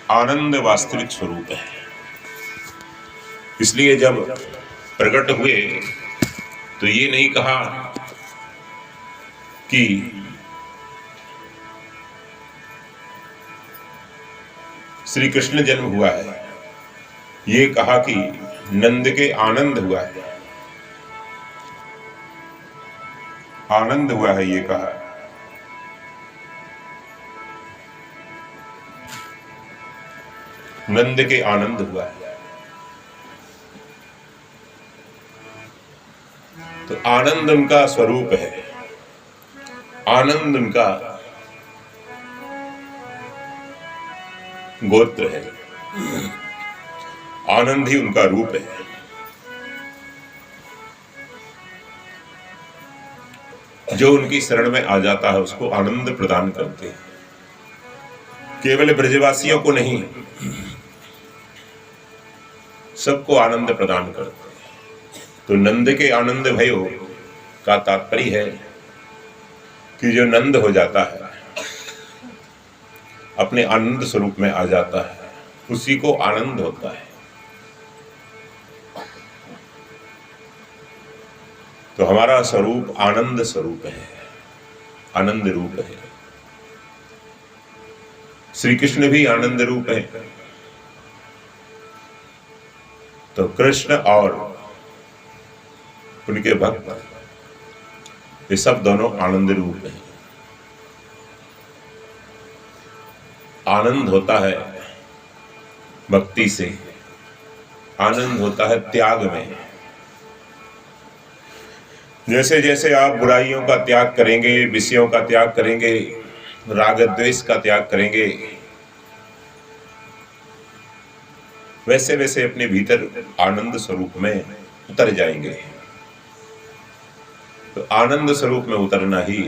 आनंद वास्तविक स्वरूप है। इसलिए जब प्रकट हुए तो ये नहीं कहा कि श्री कृष्ण जन्म हुआ है, ये कहा कि नंद के आनंद हुआ है, आनंद हुआ है, ये कहा। नंद के आनंद हुआ है। तो आनंद उनका स्वरूप है, आनंद उनका गोत्र है, आनंद ही उनका रूप है। जो उनकी शरण में आ जाता है उसको आनंद प्रदान करते हैं, केवल ब्रजवासियों को नहीं, सबको आनंद प्रदान करते हैं। तो नंद के आनंद भयो का तात्पर्य है कि जो नंद हो जाता है, अपने आनंद स्वरूप में आ जाता है, उसी को आनंद होता है। तो हमारा स्वरूप आनंद स्वरूप है, आनंद रूप है। श्री कृष्ण भी आनंद रूप है। तो कृष्ण और उनके भक्त ये सब दोनों आनंद रूप हैं। आनंद होता है भक्ति से, आनंद होता है त्याग में। जैसे जैसे आप बुराइयों का त्याग करेंगे, विषयों का त्याग करेंगे, राग द्वेष का त्याग करेंगे, वैसे वैसे अपने भीतर आनंद स्वरूप में उतर जाएंगे। तो आनंद स्वरूप में उतरना ही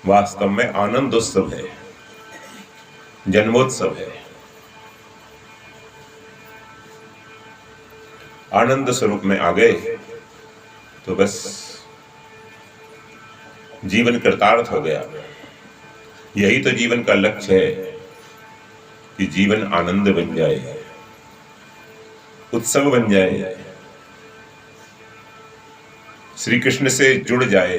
वास्तव में आनंदोत्सव है, जन्मोत्सव है। आनंद स्वरूप में आ गए तो बस जीवन कृतार्थ हो गया। यही तो जीवन का लक्ष्य है कि जीवन आनंद बन जाए, उत्सव बन जाए, श्री कृष्ण से जुड़ जाए।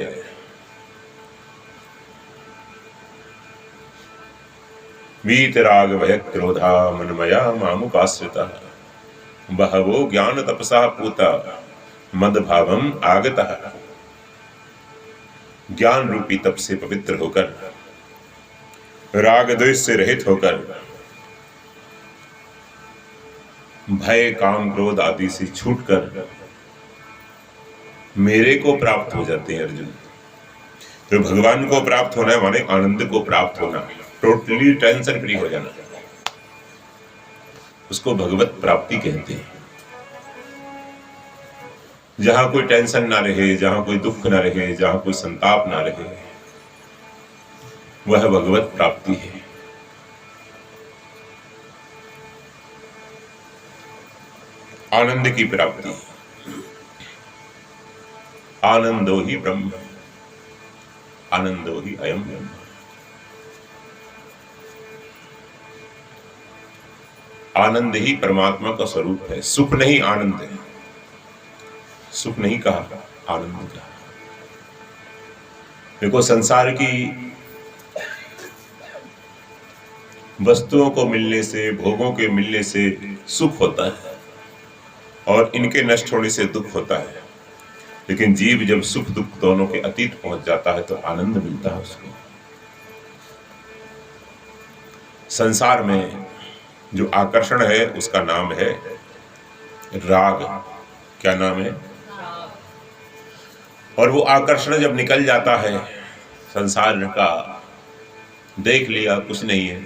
वीतराग भय क्रोधा मनमया मामुपाश्रिता बहवो ज्ञान तपसा पूता मद भावम आगतः। ज्ञान रूपी तप से पवित्र होकर, राग द्वेष से रहित होकर, भय काम क्रोध आदि से छूटकर मेरे को प्राप्त हो जाते हैं अर्जुन। तो भगवान को प्राप्त होना माने आनंद को प्राप्त होना, टोटली टेंशन फ्री हो जाना, उसको भगवत प्राप्ति कहते हैं। जहां कोई टेंशन ना रहे, जहां कोई दुख ना रहे, जहां कोई संताप ना रहे, वह भगवत प्राप्ति है। आनंद की प्राप्ति। आनंदो ही ब्रह्म, आनंदो ही अयम ब्रह्म। आनंद ही परमात्मा का स्वरूप है। सुख नहीं आनंद है, सुख नहीं कहा, आनंद कहा। देखो संसार की वस्तुओं को मिलने से, भोगों के मिलने से सुख होता है और इनके नष्ट होने से दुख होता है। लेकिन जीव जब सुख दुख दोनों के अतीत पहुंच जाता है तो आनंद मिलता है उसको। संसार में जो आकर्षण है उसका नाम है राग। क्या नाम है? और वो आकर्षण जब निकल जाता है, संसार का देख लिया कुछ नहीं है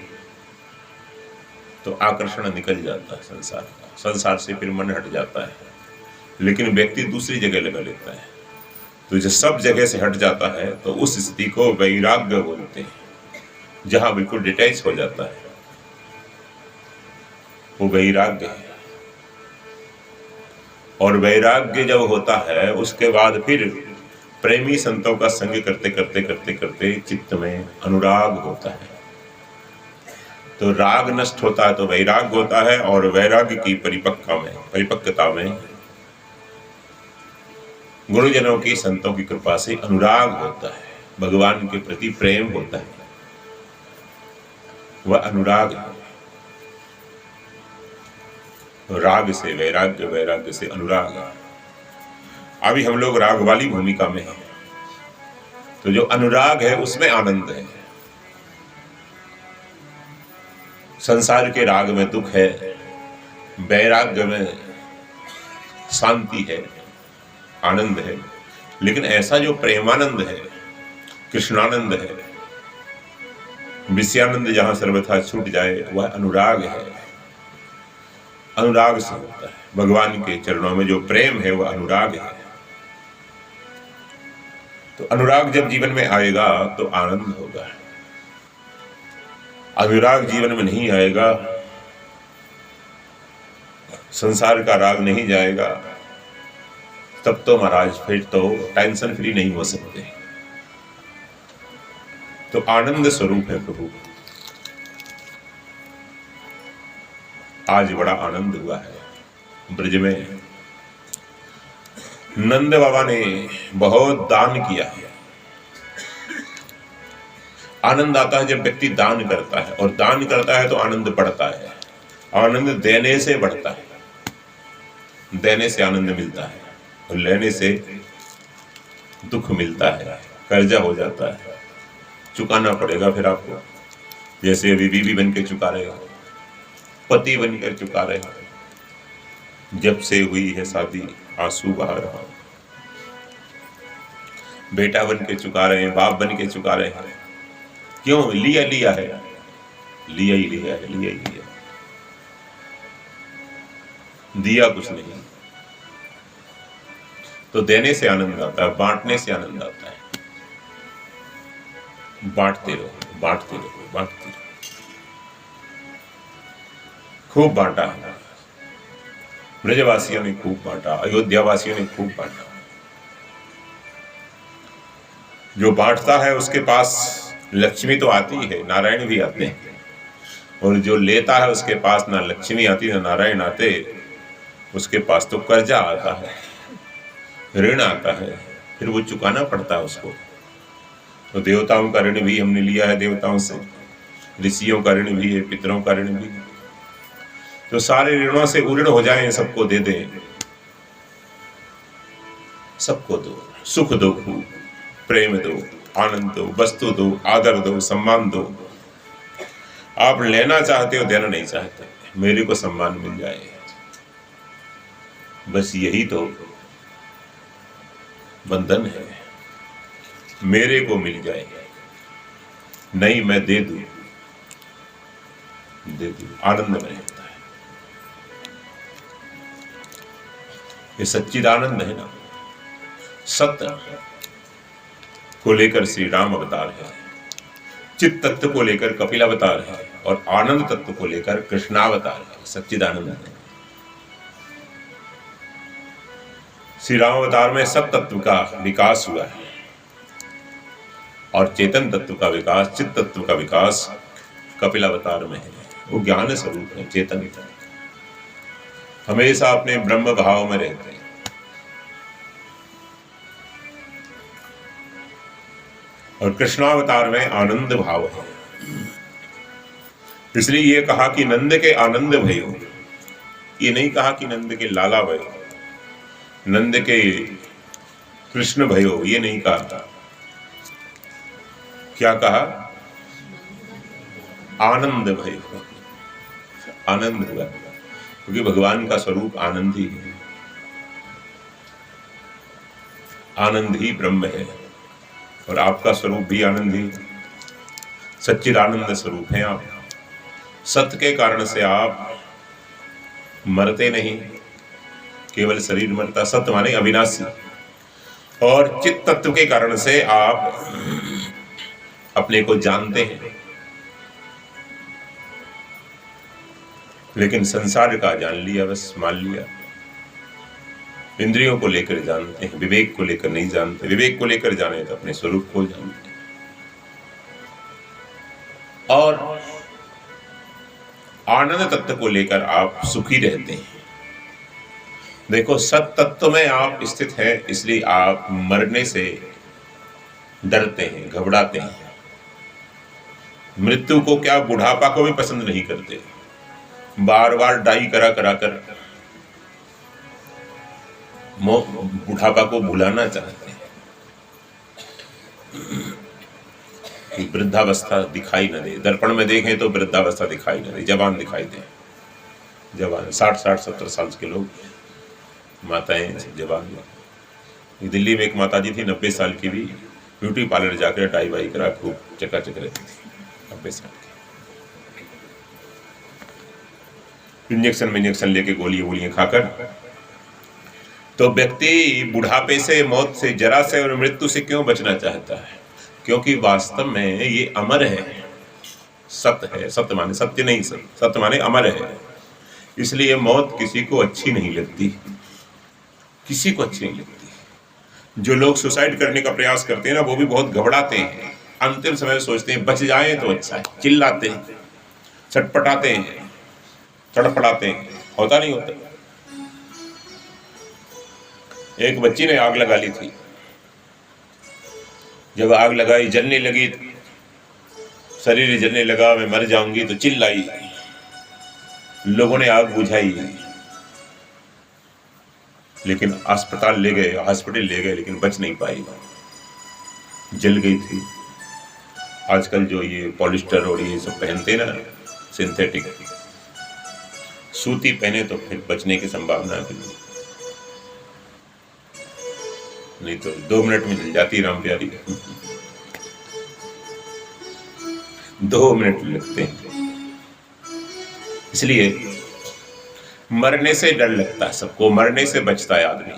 तो आकर्षण निकल जाता है संसार का, संसार से फिर मन हट जाता है। लेकिन व्यक्ति दूसरी जगह लगा लेता है। तो जब सब जगह से हट जाता है तो उस स्थिति को वैराग्य बोलते हैं, जहां बिल्कुल डिटैच हो जाता है, वो वैराग्य है। और वैराग्य जब होता है उसके बाद फिर प्रेमी संतों का संग करते करते करते करते चित्त में अनुराग होता है। तो राग नष्ट होता है तो वैराग्य होता है, और वैराग्य की परिपक्वता में गुरुजनों की, संतों की कृपा से अनुराग होता है, भगवान के प्रति प्रेम होता है, वह अनुराग है। राग से वैराग्य, वैराग्य से अनुराग। अभी हम लोग राग वाली भूमिका में हैं, तो जो अनुराग है उसमें आनंद है। संसार के राग में दुख है, वैराग्य में शांति है, आनंद है। लेकिन ऐसा जो प्रेमानंद है, कृष्णानंद है, विषयानंद जहां सर्वथा छूट जाए, वह अनुराग है। अनुराग से होता है, भगवान के चरणों में जो प्रेम है वह अनुराग है। तो अनुराग जब जीवन में आएगा तो आनंद होगा। अनुराग जीवन में नहीं आएगा, संसार का राग नहीं जाएगा, तब तो महाराज फिर तो टेंशन फ्री नहीं हो सकते। तो आनंद स्वरूप है प्रभु। आज बड़ा आनंद हुआ है ब्रज में। नंद बाबा ने बहुत दान किया है। आनंद आता है जब व्यक्ति दान करता है, और दान करता है तो आनंद बढ़ता है। आनंद देने से बढ़ता है, देने से आनंद मिलता है, और लेने से दुख मिलता है, कर्जा हो जाता है, चुकाना पड़ेगा फिर आपको। जैसे अभी बीवी बन के चुका रहे हो, पति बनकर चुका रहे हो, जब से हुई है शादी आंसू बहा रहा, बेटा बन के चुका रहे हैं, बाप बन के चुका रहे हैं। क्यों? लिया लिया है, लिया ही लिया है, लिया ही लिया, दिया कुछ नहीं। तो देने से आनंद आता है, बांटने से आनंद आता है। बांटते रहो, बांटते रहो, बांटते रहो। खूब बांटा है, ब्रजवासियों ने खूब बांटा, अयोध्या वासियों ने खूब बांटा। जो बांटता है उसके पास लक्ष्मी तो आती है, नारायण भी आते हैं, और जो लेता है उसके पास ना लक्ष्मी आती ना नारायण आते, उसके पास तो कर्जा आता है, ऋण आता है, फिर वो चुकाना पड़ता है उसको। तो देवताओं का ऋण भी हमने लिया है, देवताओं से, ऋषियों का ऋण भी है, पितरों का ऋण भी। तो सारे ऋणों से उऋण हो जाएं, सबको दे दें, सबको दो, सुख दो, प्रेम दो, आनंद दो, वस्तु दो, आदर दो, सम्मान दो। आप लेना चाहते हो, देना नहीं चाहते। मेरे को सम्मान मिल जाए, बस यही तो बंधन है। मेरे को मिल जाए, नहीं मैं दे दूं, दे दूं, आनंद में रहता है। ये सच्चिदानंद है ना। सत्य को लेकर श्री राम अवतार है, चित्त तत्व को लेकर कपिल अवतार है, और आनंद तत्व को लेकर कृष्णावतार है, सच्चिदानंद है। श्री राम अवतार में सब तत्व का विकास हुआ है, और चेतन तत्व का विकास, चित्त तत्व का विकास कपिल अवतार में है। वो ज्ञान स्वरूप है, चेतन, हमेशा अपने ब्रह्म भाव में रहते हैं। और कृष्णावतार में आनंद भाव है। इसलिए ये कहा कि नंद के आनंद भयो, ये नहीं कहा कि नंद के लाला भयो, नंद के कृष्ण भयो, ये नहीं कहा। क्या कहा? आनंद भयो, आनंद हुआ, क्योंकि भगवान का स्वरूप आनंद ही है, आनंद ही ब्रह्म है, और आपका स्वरूप भी आनंद ही, सच्चिदानंद स्वरूप है आप। सत्य के कारण से आप मरते नहीं, केवल शरीर मरता, सत्य माने अविनाशी। और चित्त तत्व के कारण से आप अपने को जानते हैं, लेकिन संसार का जान लिया, बस मान लिया। इंद्रियों को लेकर जानते हैं, विवेक को लेकर नहीं जानते। विवेक को लेकर जाने तो अपने स्वरूप को जानते हैं। और आनंद तत्व को लेकर आप सुखी रहते हैं। देखो, सत तत्व में आप स्थित हैं, इसलिए आप मरने से डरते हैं, घबराते हैं। मृत्यु को क्या, बुढ़ापा को भी पसंद नहीं करते, बार बार डाई करा करा कर बुढ़ापा को भुलाना चाहते हैं कि वृद्धावस्था दिखाई न दे। दर्पण में देखें तो वृद्धावस्था दिखाई न दे, जवान दिखाई दे। जवान 60-70 साल के लोग, माताएं जवान। दिल्ली में एक माता जी थी 90 साल की, भी ब्यूटी पार्लर जाकर टाई वाई करा खूब चकाचक रहती थी, 90 साल की। इंजेक्शन लेके गोलियां खाकर। तो व्यक्ति बुढ़ापे से, मौत से, जरा से और मृत्यु से क्यों बचना चाहता है? क्योंकि वास्तव में ये अमर है, सत्य है। सत्य माने सत्य नहीं, सत्य माने अमर है। इसलिए मौत किसी को अच्छी नहीं लगती, किसी को अच्छी नहीं लगती। जो लोग सुसाइड करने का प्रयास करते हैं ना, वो भी बहुत घबराते हैं। अंतिम समय में सोचते हैं बच जाए तो अच्छा है, चिल्लाते हैं, छटपटाते हैं, तड़पड़ाते हैं, होता नहीं होता। एक बच्ची ने आग लगा ली थी। जब आग लगाई, जलने लगी, शरीर जलने लगा, मैं मर जाऊंगी, तो चिल्लाई। लोगों ने आग बुझाई, लेकिन अस्पताल ले गए, हॉस्पिटल ले गए, लेकिन बच नहीं पाई, जल गई थी। आजकल जो ये पॉलिस्टर और ये सब पहनते ना, सिंथेटिक, सूती पहने तो फिर बचने की संभावना है, नहीं तो 2 मिनट में जल जाती राम प्यारी। 2 मिनट लगते हैं। इसलिए मरने से डर लगता है सबको, मरने से बचता है आदमी।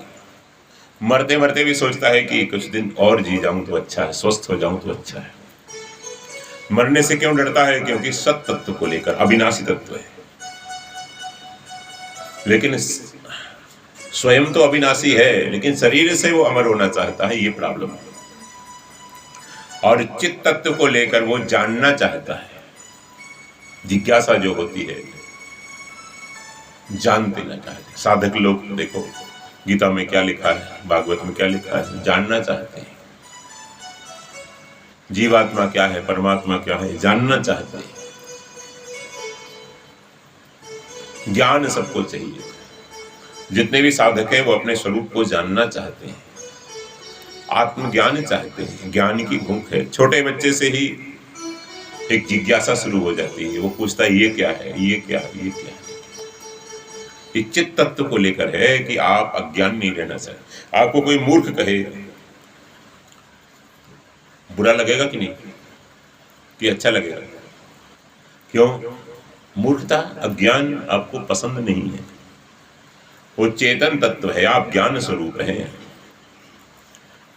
मरते मरते भी सोचता है कि कुछ दिन और जी जाऊं तो अच्छा है, स्वस्थ हो जाऊं तो अच्छा है। मरने से क्यों डरता है? क्योंकि सत तत्व को लेकर, अविनाशी तत्व है, लेकिन स्वयं तो अविनाशी है, लेकिन शरीर से वो अमर होना चाहता है, ये प्रॉब्लम है। और चित्त तत्व को लेकर वो जानना चाहता है। जिज्ञासा जो होती है, जानते ना चाहते। साधक लोग देखो, गीता में क्या लिखा है, भागवत में क्या लिखा है, जानना चाहते हैं। जीवात्मा क्या है, परमात्मा क्या है, जानना चाहते हैं। ज्ञान सबको चाहिए। जितने भी साधक हैं वो अपने स्वरूप को जानना चाहते हैं, आत्मज्ञान चाहते हैं। ज्ञान की भूख है। छोटे बच्चे से ही एक जिज्ञासा शुरू हो जाती है। वो पूछता है ये क्या है, ये क्या है, ये क्या है। ये चित्त तत्व को लेकर है कि आप अज्ञान नहीं रहना चाहिए। आपको कोई मूर्ख कहे, बुरा लगेगा कि नहीं, कि अच्छा लगेगा? क्यों? मूर्खता, अज्ञान आपको पसंद नहीं है। वो चेतन तत्व है, आप ज्ञान स्वरूप हैं।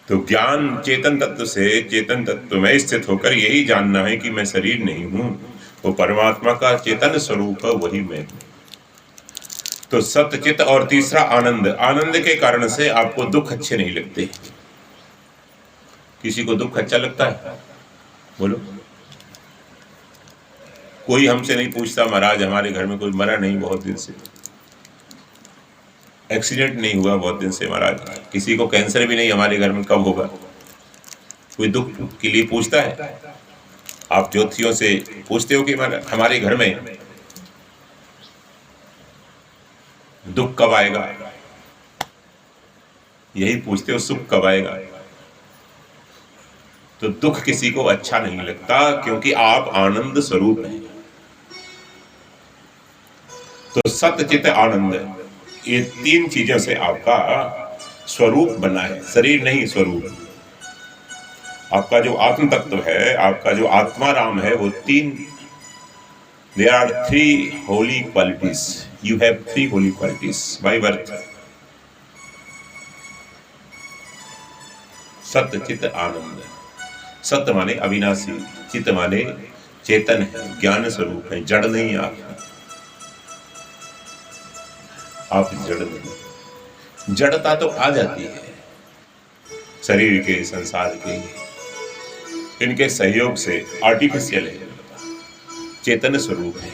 तो ज्ञान चेतन तत्व से, चेतन तत्व में स्थित होकर यही जानना है कि मैं शरीर नहीं हूं, वो परमात्मा का चेतन स्वरूप है, वही मैं हूं। तो सत्य, चित्त और तीसरा आनंद। आनंद के कारण से आपको दुख अच्छे नहीं लगते। किसी को दुख अच्छा लगता है? बोलो। कोई हमसे नहीं पूछता महाराज हमारे घर में कोई मरा नहीं बहुत दिन से, एक्सीडेंट नहीं हुआ बहुत दिन से महाराज, किसी को कैंसर भी नहीं हमारे घर में, कब होगा? कोई दुख के लिए पूछता है? आप ज्योतिषियों से पूछते हो कि हमारे घर में दुख कब आएगा? यही पूछते हो, सुख कब आएगा? तो दुख किसी को अच्छा नहीं लगता, क्योंकि आप आनंद स्वरूप हैं। तो सत्य, चित्त, आनंद, ये 3 चीजों से आपका स्वरूप बना है, शरीर नहीं, स्वरूप। आपका जो आत्म तत्व है, आपका जो आत्मा राम है, वो 3, there are 3 holy qualities. You have 3 holy qualities by birth. सत्य, चित्त, आनंद। सत्य माने अविनाशी, चित्त माने चेतन है, ज्ञान स्वरूप है, जड़ नहीं आप जड़ नहीं। जड़ता तो आ जाती है शरीर के, संसार के, इनके सहयोग से, आर्टिफिशियल है। चेतन स्वरूप है,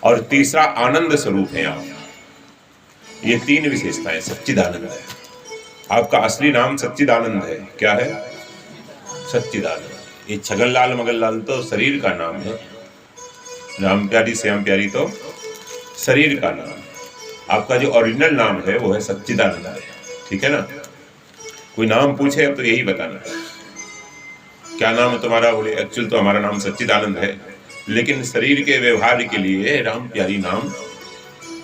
और तीसरा आनंद स्वरूप है आप। ये तीन विशेषताएं सच्चिदानंद है। आपका असली नाम सच्चिदानंद है। क्या है? सच्चिदानंद। ये छगनलाल मगनलाल तो शरीर का नाम है, राम प्यारी श्याम प्यारी तो शरीर का नाम। आपका जो ओरिजिनल नाम है वो है सच्चिदानंद है। ठीक है ना? कोई नाम पूछे तो यही बताना, क्या नाम है तुम्हारा? बोले एक्चुअल तो हमारा नाम सच्चिदानंद है, लेकिन शरीर के व्यवहार के लिए राम प्यारी नाम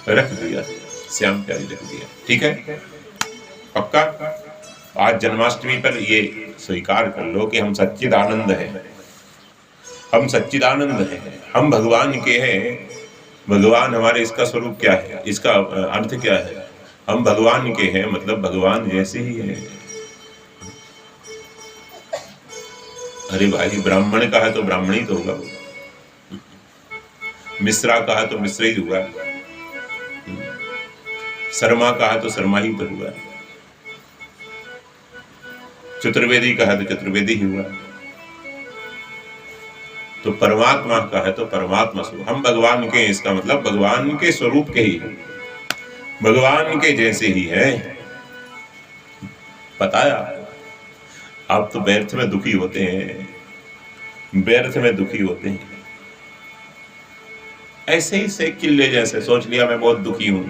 रख दिया, श्याम प्यारी रख दिया। ठीक है? पक्का? आज जन्माष्टमी पर ये स्वीकार कर लो कि हम सच्चिदानंद हैं, हम सच्चिदानंद हैं, हम भगवान के हैं। भगवान हमारे, इसका स्वरूप क्या है, इसका अर्थ क्या है? हम भगवान के हैं, मतलब भगवान जैसे ही हैं। अरे भाई, ब्राह्मण का है तो ब्राह्मण ही तो होगा, मिश्रा का है तो मिश्र ही होगा, शर्मा का है तो शर्मा ही तो हुआ, चतुर्वेदी का है तो चतुर्वेदी ही हुआ। तो परमात्मा का है तो परमात्मा स्वरूप। हम भगवान के, इसका मतलब भगवान के स्वरूप के ही हैं, भगवान के जैसे ही हैं। बताया? आप तो व्यर्थ में दुखी होते हैं, व्यर्थ में दुखी होते हैं। ऐसे ही से किले जैसे सोच लिया मैं बहुत दुखी हूं,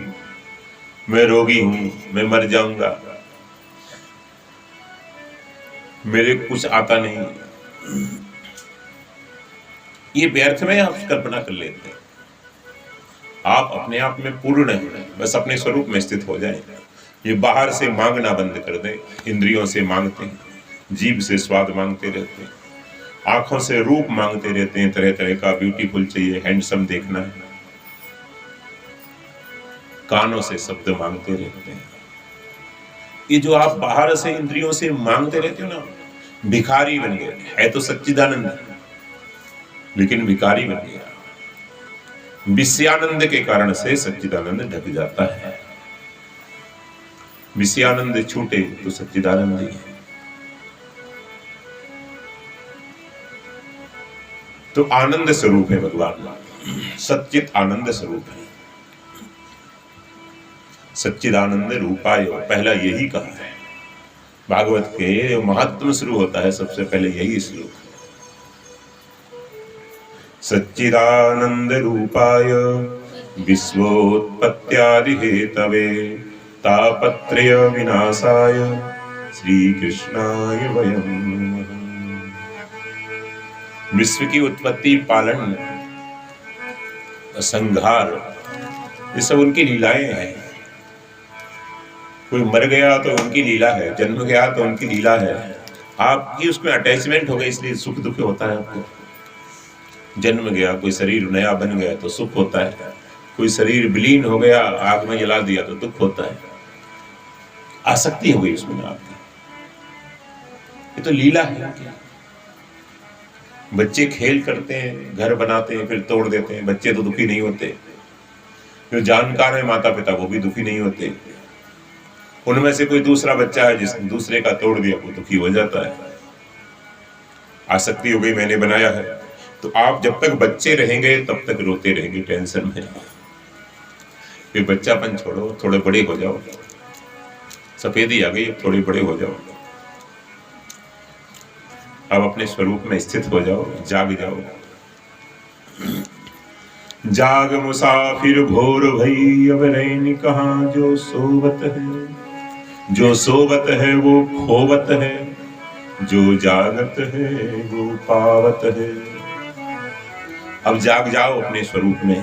मैं रोगी हूं, मैं मर जाऊंगा, मेरे कुछ आता नहीं। ये व्यर्थ में आप कल्पना कर लेते हैं। आप अपने आप में पूर्ण हैं, बस अपने स्वरूप में स्थित हो जाएं। ये बाहर से मांगना बंद कर दें। इंद्रियों से मांगते हैं, जीभ से स्वाद मांगते रहते हैं, आंखों से रूप मांगते रहते हैं, तरह तरह का ब्यूटीफुल चाहिए, हैंडसम देखना है, कानों से शब्द मांगते रहते हैं। ये जो आप बाहर से इंद्रियों से मांगते रहते हो ना, भिखारी बन गए। है तो सच्चिदानंद, लेकिन भिखारी बन गया। विषयानंद के कारण से सच्चिदानंद ढक जाता है। विषयानंद छूटे तो सच्चिदानंद ही है। तो आनंद स्वरूप है भगवान, सच्चित आनंद स्वरूप है। सच्चिदानंद रूपाय, पहला यही कहा है। भागवत के महात्म शुरू होता है सबसे पहले यही श्लोक। सच्चिदानंद रूपाय विश्वोत्पत्त्यादि हेतवे तापत्रय विनाशाय श्री कृष्णाय वयम्। विश्व की उत्पत्ति, पालन, संहार, ये सब उनकी लीलाएं हैं। कोई मर गया तो उनकी लीला है, जन्म गया तो उनकी लीला है। आपकी उसमें अटैचमेंट हो गई, इसलिए सुख दुख होता है आपको। जन्म गया, कोई शरीर नया बन गया तो सुख होता है, कोई शरीर विलीन हो गया, आग में जला दिया तो दुख होता है। आसक्ति हो गई उसमें आपकी। ये तो लीला है। बच्चे खेल करते हैं, घर बनाते हैं, फिर तोड़ देते हैं, बच्चे तो दुखी नहीं होते। जो जानकार है माता पिता, वो भी दुखी नहीं होते। उनमें से कोई दूसरा बच्चा है जिसने दूसरे का तोड़ दिया, वो दुखी हो जाता है। आसक्ति हो गई, मैंने बनाया है। तो आप जब तक बच्चे रहेंगे तब तक रोते रहेंगे, टेंशन में। फिर बच्चापन छोड़ो, थोड़े बड़े हो जाओ। सफेदी आ गई, अब थोड़े बड़े हो जाओ। अब अपने स्वरूप में स्थित हो जाओ, जाग जाओ। जाग मुसाफिर भोर भई, अब रैन कहाँ जो सोवत है। जो सोवत है वो खोवत है, जो जागत है वो पावत है। अब जाग जाओ अपने स्वरूप में,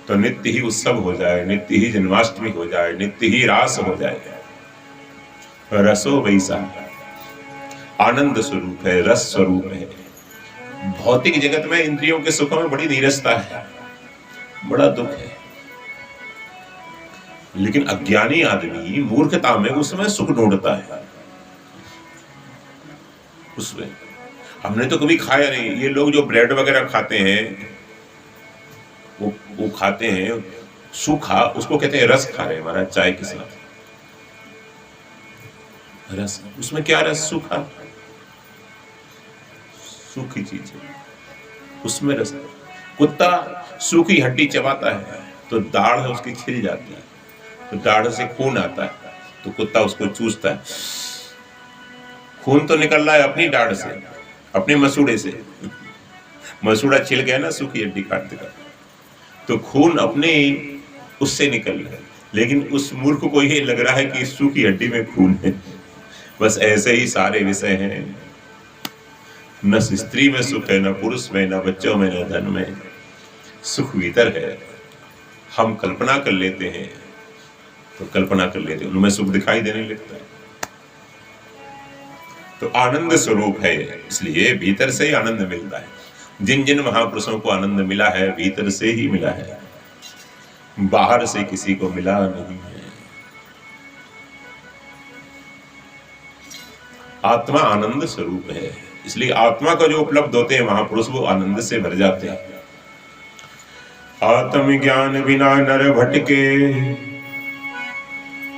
तो नित्य ही उत्सव हो जाए, नित्य ही जन्माष्टमी हो जाए, नित्य ही रास हो जाए। रसो वैसा आनंद स्वरूप है, रस स्वरूप है। भौतिक जगत में इंद्रियों के सुखों में बड़ी नीरसता है, बड़ा दुख है। लेकिन अज्ञानी आदमी मूर्खता में उसमें सुख ढूंढता है। उसमें हमने तो कभी खाया नहीं। ये लोग जो ब्रेड वगैरह खाते हैं, वो खाते हैं सूखा, उसको कहते हैं रस खा रहे हैं हमारा, चाय के साथ रस। उसमें क्या रस? सूखा, सूखी चीज है, उसमें रस। कुत्ता सूखी हड्डी चबाता है तो दाढ़ उसकी छिल जाती है, तो दाढ़ से खून आता है, तो कुत्ता उसको चूसता है। खून तो निकल रहा है अपनी दाढ़ से, अपने मसूड़े से। मसूड़ा छिल गया ना सूखी हड्डी काटते का, तो खून अपने उससे निकल रहा है, लेकिन उस मूर्ख को ये लग रहा है कि सूखी हड्डी में खून है। बस ऐसे ही सारे विषय हैं, न स्त्री में सुख है, न पुरुष में, न बच्चों में, न धन में। सुख भीतर है, हम कल्पना कर लेते हैं, तो कल्पना कर लेते हैं उनमें सुख दिखाई देने लगता है। तो आनंद स्वरूप है, इसलिए भीतर से ही आनंद मिलता है। जिन जिन महापुरुषों को आनंद मिला है भीतर से ही मिला है, बाहर से किसी को मिला नहीं है। आत्मा आनंद स्वरूप है, इसलिए आत्मा को जो उपलब्ध होते हैं महापुरुष, वो आनंद से भर जाते हैं। आत्म ज्ञान बिना नर भटके,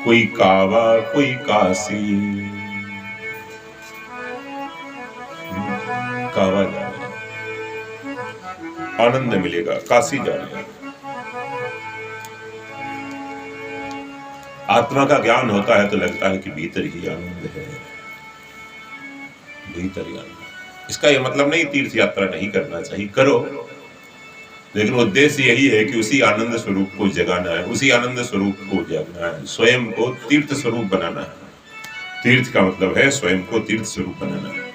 कोई कावा कोई काशी। कावा जा रहे, आनंद मिलेगा, काशी जा रहे हैं। आत्मा का ज्ञान होता है तो लगता है कि भीतर ही आनंद है, भीतर ही आनंद। इसका यह मतलब नहीं तीर्थ यात्रा नहीं करना चाहिए, करो, लेकिन उद्देश्य यही है कि उसी आनंद स्वरूप को जगाना है, उसी आनंद स्वरूप को जगाना है, स्वयं को तीर्थ स्वरूप बनाना है। तीर्थ का मतलब है स्वयं को तीर्थ स्वरूप बनाना है।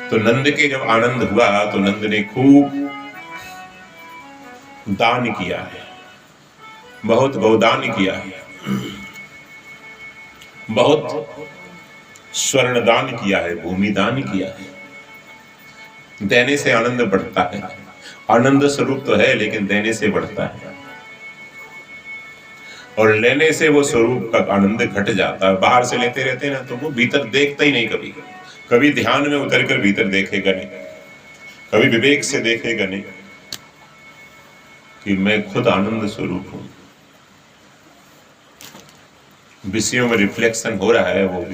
तो नंद के जब आनंद हुआ तो नंद ने खूब दान किया है, बहुत बहुदान किया है, बहुत स्वर्ण दान किया है, भूमि दान किया है। देने से आनंद बढ़ता है, आनंद स्वरूप तो है लेकिन देने से बढ़ता है, और लेने से वो स्वरूप का आनंद घट जाता है। बाहर से लेते रहते हैं ना तो वो भीतर देखता ही नहीं, कभी कभी ध्यान में उतर कर भीतर देखेगा नहीं, कभी विवेक से देखेगा नहीं कि मैं खुद आनंद स्वरूप हूं। विषयों में रिफ्लेक्शन हो रहा है, वो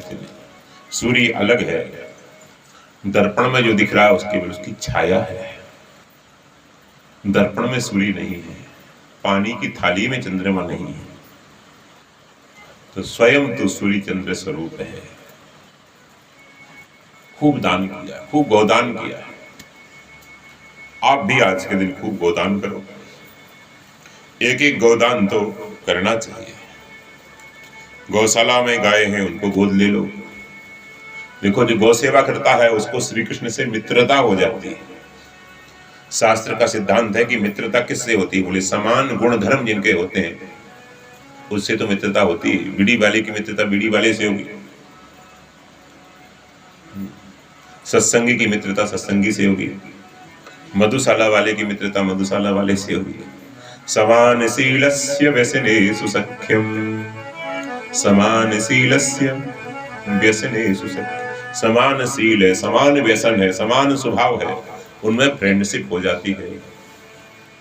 सूर्य अलग है, दर्पण में जो दिख रहा है उसकी उसकी छाया है, दर्पण में सूर्य नहीं है, पानी की थाली में चंद्रमा नहीं है। तो स्वयं तो सूर्य चंद्र स्वरूप है। खूब दान किया, खूब गोदान किया। आप भी आज के दिन खूब गोदान करो, एक एक गोदान तो करना चाहिए। गौशाला में गाय हैं उनको गोद ले लो। देखो जो गौ सेवा करता है उसको श्री कृष्ण से मित्रता हो जाती है। शास्त्र का सिद्धांत है कि मित्रता किससे होती है, बोले समान गुण धर्म जिनके होते हैं उससे तो मित्रता होती है। बीड़ी वाले की मित्रता बीड़ी वाले से होगी, सत्संगी की मित्रता सत्संगी से होगी, मधुशाला वाले की मित्रता मधुशाला वाले से होगी। समानशीलस्य व्यसनेषु सख्यम, समानशीलस्य व्यसनेषु सख्यम। समानशील है, समान व्यसन है, समान स्वभाव है, उनमें फ्रेंडशिप हो जाती है,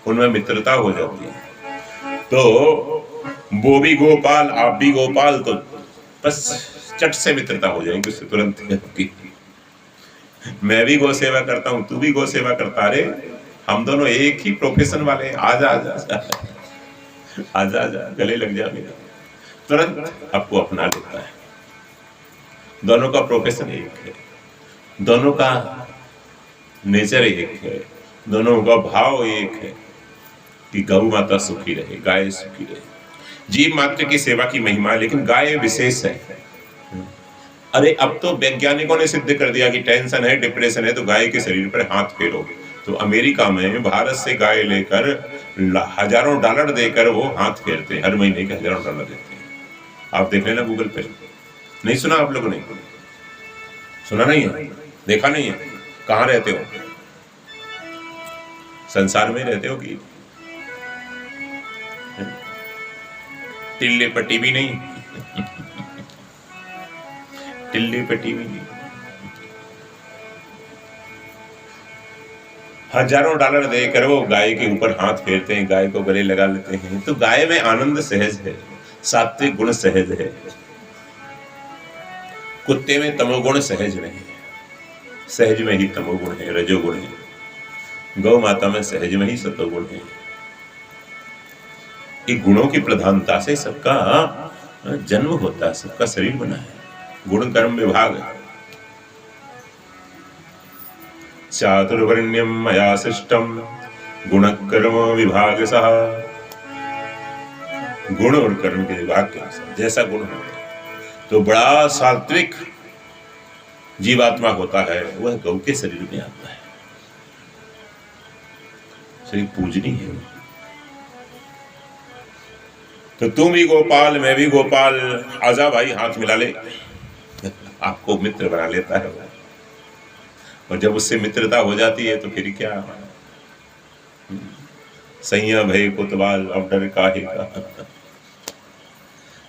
उनमें मित्रता हो जाती है। तो वो भी गोपाल आप भी गोपाल, तो बस चट से मित्रता हो जाएगी उससे तुरंत आपकी। मैं भी गौ सेवा करता हूं, तू भी गौ सेवा करता, रे हम दोनों एक ही प्रोफेशन वाले हैं, आजा आजा आजा आजा, गले लग जा मेरा, तुरंत आपको अपना लेता है। दोनों का प्रोफेशन एक है, दोनों का नेचर एक है, दोनों का भाव एक है कि गौ माता सुखी रहे, गाय सुखी रहे। जीव मात्र की सेवा की महिमा है, लेकिन गाय विशेष है। अरे अब तो वैज्ञानिकों ने सिद्ध कर दिया कि टेंशन है, डिप्रेशन है तो गाय के शरीर पर हाथ फेरो। तो अमेरिका में भारत से गाय लेकर हजारों डॉलर देकर वो हाथ फेरते हैं, हर महीने के हजारों डॉलर देते हैं। आप देख लेना गूगल पे। नहीं सुना आप लोगों ने? सुना नहीं है, देखा नहीं है? कहाँ रहते हो? संसार में रहते हो कि टिल्ले पर टीवी नहीं? टिल्ले पर टीवी नहीं। हजारों डॉलर देकर वो गाय के ऊपर हाथ फेरते हैं, गाय को गले लगा लेते हैं। तो गाय में आनंद सहज है, सात्विक गुण सहज है। कुत्ते में तमोगुण सहज नहीं है, सहज में ही तमोगुण है, रजोगुण है। गौ माता में सहज में ही सत्वगुण है। ये गुणों की प्रधानता से सबका जन्म होता है, सबका शरीर बना है। गुण कर्म विभाग चातुर्वर्ण्यम मया सृष्टम गुण कर्म विभाग सह। गुण और कर्म के विभाग के अनुसार जैसा गुण होता है तो बड़ा सात्विक जीवात्मा होता है, वह गौ के शरीर में आता है। शरीर पूजनीय है। तो तुम भी गोपाल, मैं भी गोपाल, आजा भाई हाथ मिला ले। आपको मित्र बना लेता है और जब उससे मित्रता हो जाती है तो फिर क्या, सैया भय कोतवाल अब डर काहे का।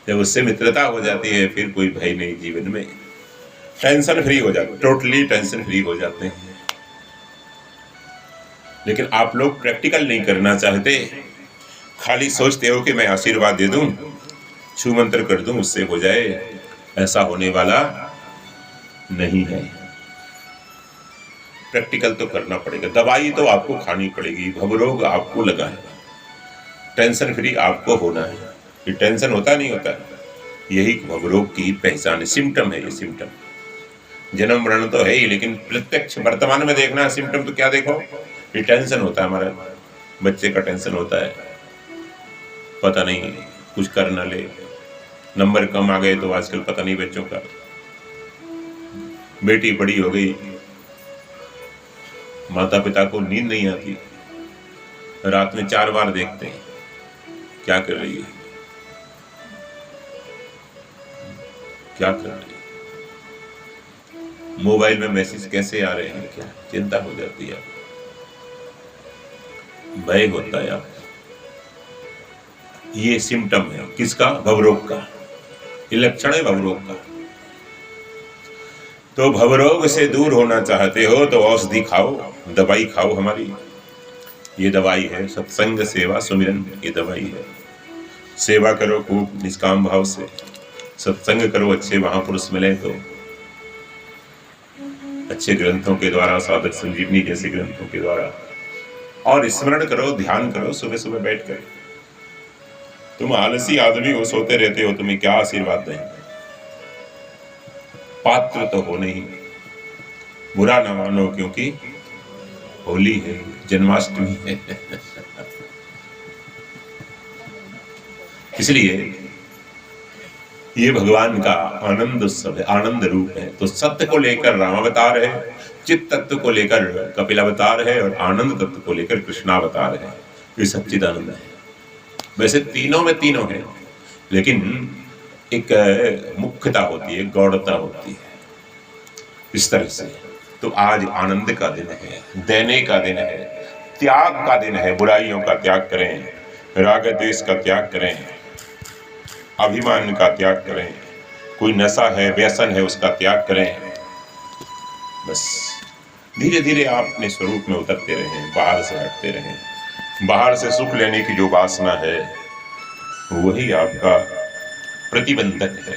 जब उससे मित्रता हो जाती है फिर कोई भय नहीं जीवन में, टेंशन फ्री हो जाते, टोटली टेंशन फ्री हो जाते हैं। लेकिन आप लोग प्रैक्टिकल नहीं करना चाहते, खाली सोचते हो कि मैं आशीर्वाद दे दूं, छू मंत्र कर दूं, उससे हो जाए। ऐसा होने वाला नहीं है। प्रैक्टिकल तो करना पड़ेगा। दवाई तो आपको खानी पड़ेगी, भवरोग आपको लगा है, टेंशन फ्री आपको होना है। ये टेंशन होता नहीं होता, यही भवरोग की पहचान है, सिम्टम है ये सिम्टम। जन्म मरण तो है ही, लेकिन प्रत्यक्ष वर्तमान में देखना है सिम्टम तो क्या देखो, ये टेंशन होता है। हमारा बच्चे का टेंशन होता है, पता नहीं कुछ कर ना ले, नंबर कम आ गए तो आजकल पता नहीं बच्चों का। बेटी बड़ी हो गई, माता पिता को नींद नहीं आती, रात में 4 बार देखते हैं क्या कर रही है, क्या कर रही है, मोबाइल में मैसेज कैसे आ रहे हैं, क्या चिंता हो जाती है, भय होता है आपको। ये सिम्टम है किसका, भवरोग का, ये लक्षण है भवरोग का। तो भवरोग से दूर होना चाहते हो तो औषधि खाओ, दवाई खाओ। हमारी ये दवाई है, सत्संग सेवा सुमिरन, ये दवाई है। सेवा करो खूब निष्काम भाव से, सत्संग करो, अच्छे महापुरुष मिले तो अच्छे ग्रंथों के द्वारा, साधक संजीवनी जैसे ग्रंथों के द्वारा, और स्मरण करो, ध्यान करो सुबह सुबह बैठकर। तुम आलसी आदमी हो, सोते रहते हो, तुम्हें क्या आशीर्वाद दें। पात्र तो हो नहीं, बुरा ना मानो, क्योंकि होली है, जन्माष्टमी है। इसलिए ये भगवान का आनंद उत्सव है, आनंद रूप है। तो सत्य को लेकर रामावतार है, चित्त तत्व को लेकर कपिलावतार है, और आनंद तत्व को लेकर कृष्णावतार है। ये सच्चिदानंद है। वैसे तीनों में तीनों है, लेकिन एक मुख्यता होती है, गौड़ता होती है, इस तरह से। तो आज आनंद का दिन है, देने का दिन है, त्याग का दिन है। बुराइयों का त्याग करें, राग द्वेष का त्याग करें, अभिमान का त्याग करें, कोई नशा है, व्यसन है, उसका त्याग करें। बस धीरे धीरे आप अपने स्वरूप में उतरते रहें, बाहर से हटते रहें। बाहर से सुख लेने की जो वासना है वही आपका प्रतिबंधक है।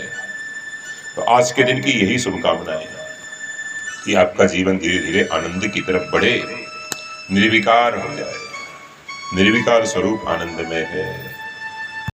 तो आज के दिन की यही शुभकामनाएं हैं कि आपका जीवन धीरे धीरे आनंद की तरफ बढ़े, निर्विकार हो जाए। निर्विकार स्वरूप आनंद में है।